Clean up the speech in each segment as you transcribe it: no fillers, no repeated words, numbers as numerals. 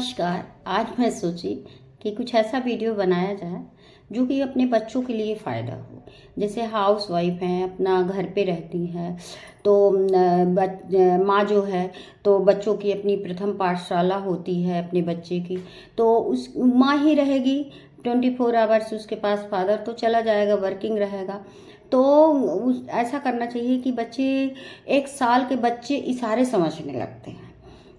नमस्कार। आज मैं सोची कि कुछ ऐसा वीडियो बनाया जाए जो कि अपने बच्चों के लिए फ़ायदा हो। जैसे हाउस वाइफ हैं, अपना घर पे रहती हैं, तो माँ जो है तो बच्चों की अपनी प्रथम पाठशाला होती है अपने बच्चे की, तो उस माँ ही रहेगी 24 आवर्स। उसके पास फादर तो चला जाएगा, वर्किंग रहेगा। तो ऐसा करना चाहिए कि बच्चे 1 साल के बच्चे इशारे समझने लगते हैं,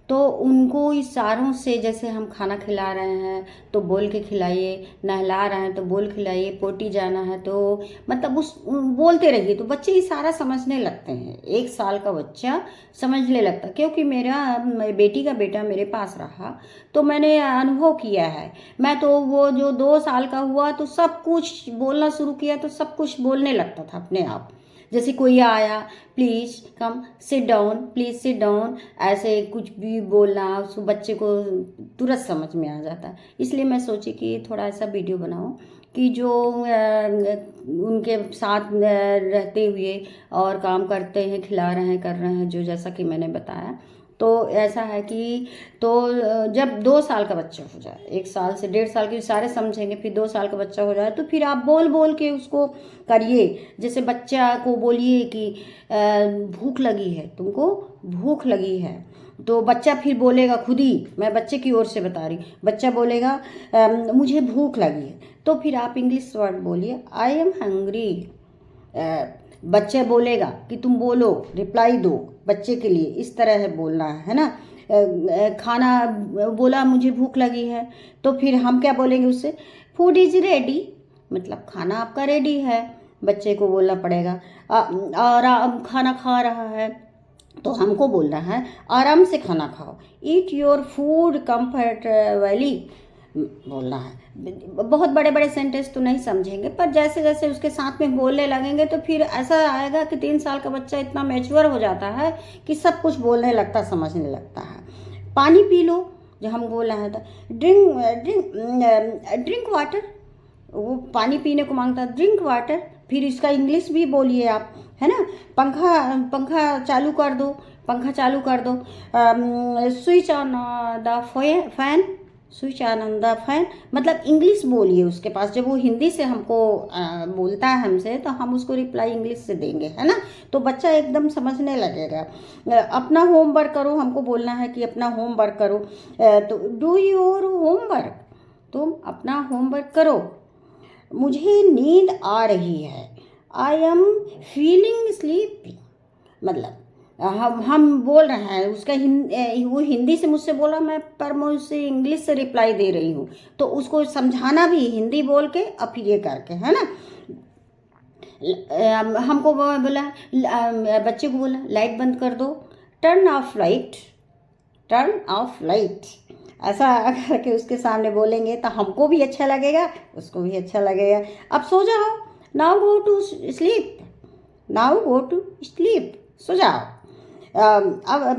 तो उनको इशारों से, जैसे हम खाना खिला रहे हैं तो बोल के खिलाइए, नहला रहे हैं तो बोल खिलाइए, पोटी जाना है तो मतलब उस बोलते रहिए, तो बच्चे इशारा समझने लगते हैं। 1 साल का बच्चा समझने लगता है, क्योंकि मेरी बेटी का बेटा मेरे पास रहा तो मैंने अनुभव किया है। मैं तो वो जो 2 साल का हुआ तो सब कुछ बोलना शुरू किया, तो सब कुछ बोलने लगता था अपने आप। जैसे कोई आया, please come sit down, please sit down, ऐसे कुछ भी बोलना उस बच्चे को तुरंत समझ में आ जाता है। इसलिए मैं सोची कि थोड़ा ऐसा वीडियो बनाऊं कि जो उनके साथ रहते हुए और काम करते हैं, खिला रहे हैं, कर रहे हैं, जो जैसा कि मैंने बताया। तो ऐसा है कि तो जब 2 साल का बच्चा हो जाए, 1 साल से 1.5 साल के सारे समझेंगे, फिर 2 साल का बच्चा हो जाए तो फिर आप बोल बोल के उसको करिए। जैसे बच्चा को बोलिए कि भूख लगी है, तुमको भूख लगी है, तो बच्चा फिर बोलेगा खुद ही, मैं बच्चे की ओर से बता रही, बच्चा बोलेगा मुझे भूख लगी है, तो फिर आप इंग्लिश वर्ड बोलिए, आई एम हंग्री। बच्चा बोलेगा कि तुम बोलो, रिप्लाई दो बच्चे के लिए, इस तरह है बोलना है ना। खाना बोला मुझे भूख लगी है, तो फिर हम क्या बोलेंगे उससे, फूड इज रेडी, मतलब खाना आपका रेडी है, बच्चे को बोलना पड़ेगा। और खाना खा रहा है तो हमको बोलना है आराम से खाना खाओ, ईट योर फूड कंफर्टेबली बोलना है। बहुत बड़े बड़े सेंटेंस तो नहीं समझेंगे, पर जैसे जैसे उसके साथ में बोलने लगेंगे तो फिर ऐसा आएगा कि 3 साल का बच्चा इतना मैच्योर हो जाता है कि सब कुछ बोलने लगता, समझने लगता है। पानी पी लो, जो हम बोल रहे हैं, ड्रिंक ड्रिंक ड्रिंक वाटर, वो पानी पीने को मांगता है, ड्रिंक वाटर। फिर इसका इंग्लिश भी बोलिए आप, है ना। पंखा पंखा चालू कर दो, पंखा चालू कर दो, switch on the fan, switch on the fan, मतलब इंग्लिश बोलिए उसके पास। जब वो हिंदी से हमको बोलता है हमसे, तो हम उसको रिप्लाई इंग्लिश से देंगे, है ना, तो बच्चा एकदम समझने लगेगा। अपना होमवर्क करो, हमको बोलना है कि अपना होमवर्क करो, तो डू योर होमवर्क, तुम अपना होमवर्क करो। मुझे नींद आ रही है, आई एम फीलिंग स्लीपी, मतलब हम बोल रहे हैं उसका वो हिंदी से मुझसे बोला, मैं उससे इंग्लिश से रिप्लाई दे रही हूँ, तो उसको समझाना भी हिंदी बोल के और फिर ये करके, है ना। हमको बोला, बच्चे को बोला लाइट बंद कर दो, turn off light, turn off light, ऐसा करके उसके सामने बोलेंगे तो हमको भी अच्छा लगेगा, उसको भी अच्छा लगेगा। अब सो जाओ, now go to sleep, now go to sleep, सो जाओ। अब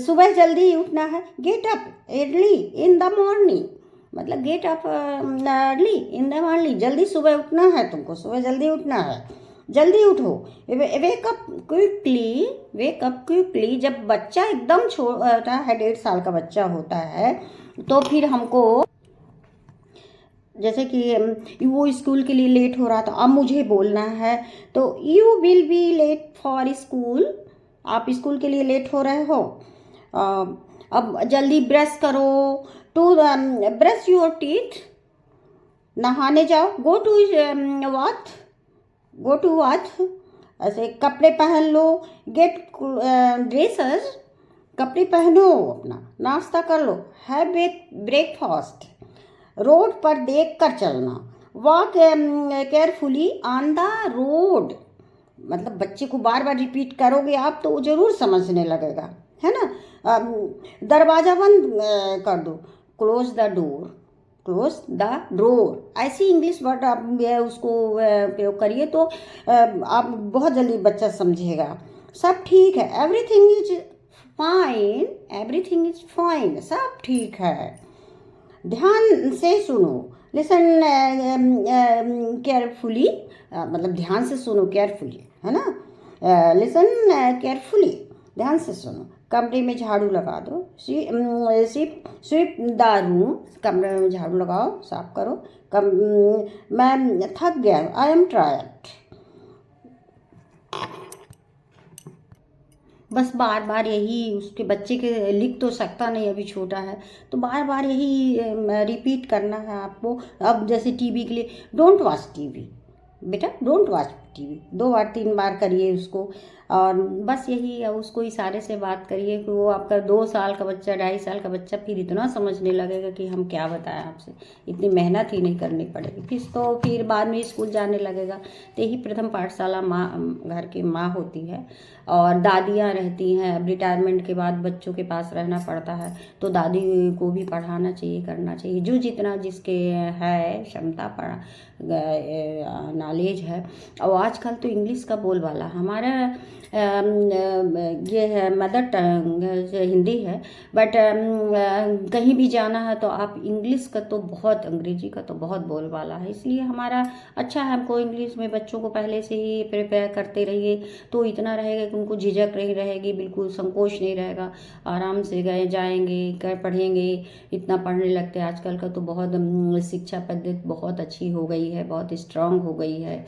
सुबह जल्दी उठना है, get up early in the morning, मतलब get up early in the morning, जल्दी सुबह उठना है तुमको, सुबह जल्दी उठना है, जल्दी उठो। Wake up quickly, wake up quickly. जब बच्चा एकदम छोटा है, 1.5 साल का बच्चा होता है, तो फिर हमको, जैसे कि वो स्कूल के लिए लेट हो रहा था, अब मुझे बोलना है, तो you will be late for school, आप स्कूल के लिए लेट हो रहे हो, अब जल्दी ब्रश करो, टू ब्रश योर टीथ, नहाने जाओ, गो टू वाथ, गो टू वाथ। ऐसे कपड़े पहन लो, गेट ड्रेसेस, कपड़े पहनो, अपना नाश्ता कर लो, हैव ब्रेकफास्ट, रोड पर देख कर चलना, walk carefully on the road, मतलब बच्चे को बार बार रिपीट करोगे आप तो वो जरूर समझने लगेगा, है ना। दरवाज़ा बंद कर दो, close the door, close the door, ऐसी इंग्लिश वर्ड आप उसको प्रयोग करिए, तो आप बहुत जल्दी बच्चा समझेगा। सब ठीक है, everything is fine, everything is fine, सब ठीक है। ध्यान से सुनो, लिसन केयरफुली, मतलब ध्यान से सुनो, केयरफुली, है ना, लिसन केयरफुली, ध्यान से सुनो। कमरे में झाड़ू लगा दो, स्वीप द रूम, कमरे में झाड़ू लगाओ, साफ करो। मैं थक गया, आई एम टायर्ड। बस बार बार यही उसके बच्चे के लिख तो सकता नहीं, अभी छोटा है, तो बार बार यही रिपीट करना है आपको। अब जैसे टीवी के लिए, डोंट वॉच टीवी बेटा, डोंट वॉच टीवी, 2 बार 3 बार करिए उसको। और बस यही उसको इशारे से बात करिए कि वो आपका 2 साल का बच्चा, 2.5 साल का बच्चा फिर इतना समझने लगेगा कि हम क्या बताएं आपसे, इतनी मेहनत ही नहीं करनी पड़ेगी फिर बाद में स्कूल जाने लगेगा। तो यही प्रथम पाठशाला माँ, घर की माँ होती है। और दादियाँ रहती हैं, अब रिटायरमेंट के बाद बच्चों के पास रहना पड़ता है, तो दादी को भी पढ़ाना चाहिए, करना चाहिए, जो जितना जिसके है क्षमता, पढ़ा नॉलेज है। और आजकल तो इंग्लिश का बोलबाला, हमारा ये है मदर टंग हिंदी है, बट कहीं भी जाना है तो आप इंग्लिश का तो बहुत, अंग्रेजी का तो बहुत बोलबाला है, इसलिए हमारा अच्छा है, हमको इंग्लिश में बच्चों को पहले से ही प्रिपेयर करते रहिए, तो इतना रहेगा कि उनको झिझक नहीं रहेगी, बिल्कुल संकोच नहीं रहेगा, आराम से गए जाएंगे, कर पढ़ेंगे। इतना पढ़ने लगते आजकल का तो बहुत शिक्षा पद्धति बहुत अच्छी हो गई है, बहुत स्ट्रांग हो गई है।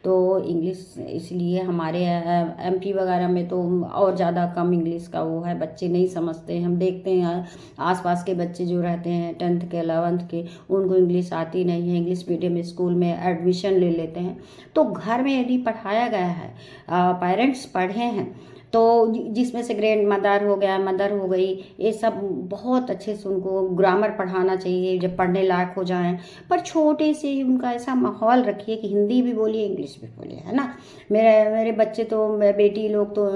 तो इंग्लिश इसलिए हमारे एमपी वगैरह में तो और ज़्यादा कम इंग्लिश का वो है, बच्चे नहीं समझते हैं। हम देखते हैं आसपास के बच्चे जो रहते हैं 10th के 11th के, उनको इंग्लिश आती नहीं है, इंग्लिश मीडियम स्कूल में एडमिशन ले लेते हैं। तो घर में यदि पढ़ाया गया है, पेरेंट्स पढ़े हैं, तो जिसमें से ग्रैंड मदर हो गया, मदर हो गई, ये सब बहुत अच्छे से उनको ग्रामर पढ़ाना चाहिए जब पढ़ने लायक हो जाएं। पर छोटे से ही उनका ऐसा माहौल रखिए कि हिंदी भी बोलिए, इंग्लिश भी बोलिए, है ना। मेरे बच्चे तो, बेटी लोग तो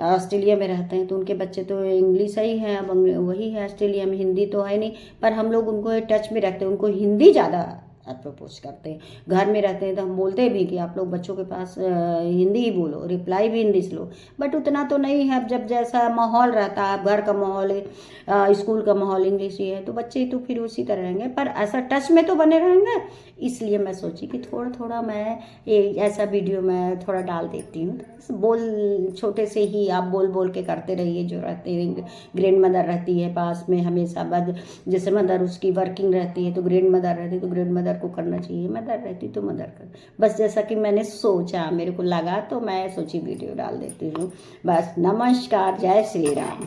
ऑस्ट्रेलिया में रहते हैं, तो उनके बच्चे तो इंग्लिश ही हैं, अब वही है ऑस्ट्रेलिया में, हिंदी तो है नहीं, पर हम लोग उनको टच में रखते हैं, उनको हिंदी ज़्यादा अप्रोच करते हैं। घर में रहते हैं तो हम बोलते भी कि आप लोग बच्चों के पास हिंदी ही बोलो, रिप्लाई भी हिंदी से लो, बट उतना तो नहीं है। अब जब जैसा माहौल रहता है, घर का माहौल है, स्कूल का माहौल इंग्लिश ही है, तो बच्चे तो फिर उसी तरह रहेंगे, पर ऐसा टच में तो बने रहेंगे। इसलिए मैं सोची कि थोड़ा थोड़ा मैं ऐसा वीडियो मैं थोड़ा डाल देती हूँ, छोटे से ही आप बोल बोल के करते रहिए। जो रहते हैं, ग्रैंड मदर रहती है पास में हमेशा, जैसे मदर उसकी वर्किंग रहती है, तो ग्रैंड मदर रहती है, तो ग्रैंड मदर को करना चाहिए, मदर रहती तो मदर कर, बस जैसा कि मैंने सोचा, मेरे को लगा तो मैं सोची वीडियो डाल देती हूँ। बस नमस्कार, जय श्री राम।